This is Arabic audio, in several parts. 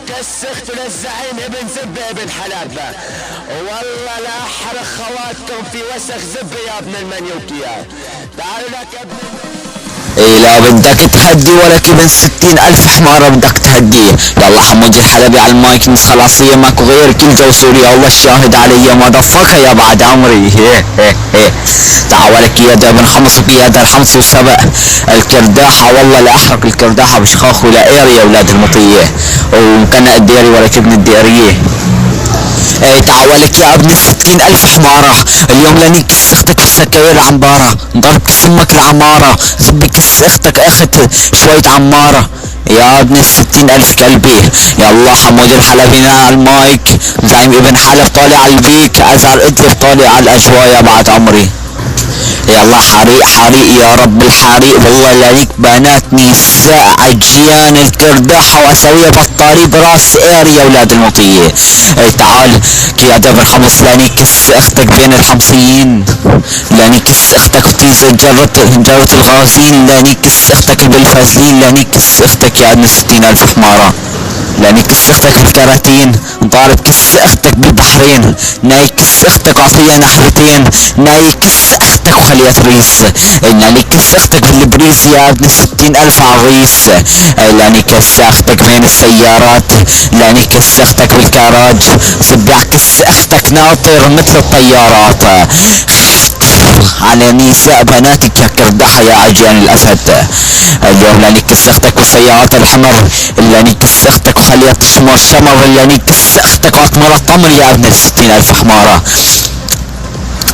كسخت للزعيم ابن زبة ابن حلبة، والله لا احرق خواتكم في وسخ زبة يا ابن المنيوكية. تعالوا لك يا ابن اي لا بدك تهدي ولك ابن 60,000 حمارة بدك تهديه. يلا حمودي الحلبي على المايك، نسخة الأصلية ماكو غير كل جو سوريا، الله الشاهد علي ما ضفك يا بعد عمري. تعالك يا ابن حمص بيد الحمص وسبق الكرداحة، والله لا احرق الكرداحة بشخاخ ولا ايري يا اولاد المطية، ومكنا الديري ولك ابن الديرية. اي تعالك يا ابن 60,000 حمارة، اليوم لاني كس اختك في السكاوير العمبارة، نضرب كس امك العمارة، زبي كس اختك اخت شوية عمارة يا ابن 60,000 كلبي. يلا حمود الحلبي على المايك، زعيم ابن حلب طالع على البيك، ازهر ادلب طالع على الاجواء يا بعد عمري. يلا حريق حريق يا رب الحريق، والله لانيك بنات نساء عجيان الكرداحة واسوية بطاري براس اير يا اولاد المطية. اي تعال يا دبر حمص لاني كس اختك بين الحمصيين، لاني كس اختك في جرة الغازين، لاني كس اختك بالفازلين، لاني كس اختك يا ابن 60,000 حمارة، لاني كس اختك بالكراتين، ضارب كس اختك بالبحرين، ناي كس اختك عطية نحرتين، ناي كس اختك وخلية ريس، لاني كس اختك بالبريز يا ابن 60,000 عريس، لاني كس اختك بين السيارات، لاني كس اختك بالكراج، سبع كس اختك ناطر مثل الطيارات على نساء بناتك يا كرداحة يا عجيان الاسد. اليوم لاني كس اختك والسيارات الحمر، لاني كس اختك وخلية شمر شمر، لاني كس اختك واطمر الطمر يا ابن 60,000 حمارة.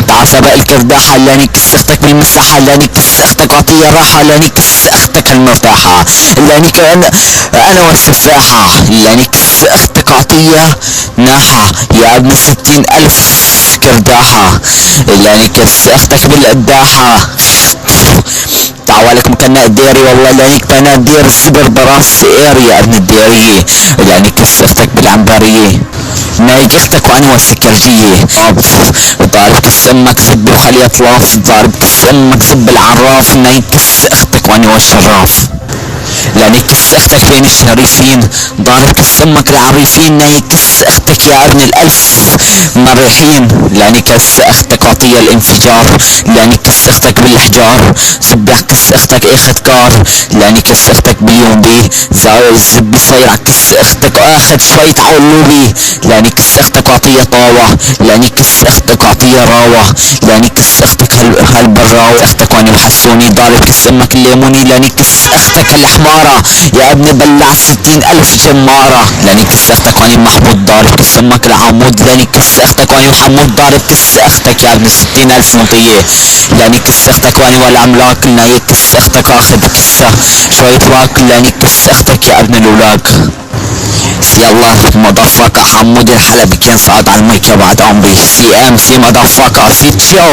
تعال سبق الكرداحة، لاني كس اختك بالمساحة، لاني كس اختك عطية راحة، لاني كس اختك المرتاحة، لاني انا والسفاحة، لاني كس اختك عطية ناحة يا ابن 60,000 كرداحة، لاني كس اختك بالقداحة. تعالك مكنا الديري، والله لانيك بنا دير الزبر براس اير يا ابن الديرية، لاني كس اختك بالعنبرية، نايج اختك وانا والسكرجية، ضارب كس امك زب وخلي اطلاف، ضارب كس امك زب العراف، نايج كس اختك وانا والشراف، لاني كس اختك بين الشريفين، ضارب كس امك العريفين، نايج كس اختك يا ابن الالف مريحين، لاني كس اختك عطية الانفجار، لاني كس اختك بالحجار، سبح كس اختك اخت كار، لاني كس اختك باليومبي، زبي صيرع كس اختك واخد شوية علوبي، لاني كس اختك عطية طاوة، لاني كس اختك عطية راوة، لاني كس اختك هالبراوة اختك واني محسوني، ضارب كس امك الليموني، لاني كس اختك الحمارة يا ابن بلع 60,000 جمارة، لاني كس اختك واني محمود، ضارب كس امك العمود، لاني كس اختك واني محمود، ضارب كس اختك يا ابن 60,000 مطية، لاني كس اختك واني والعملاق، لاني كس اختك اخذ كسة شوية واكل، لاني كس اختك يا ابن الاولاق. يلا مضفقة حمود الحلبي كان صعد على المايك يا بعد عمري، سي ام سي مضفقة في تشو.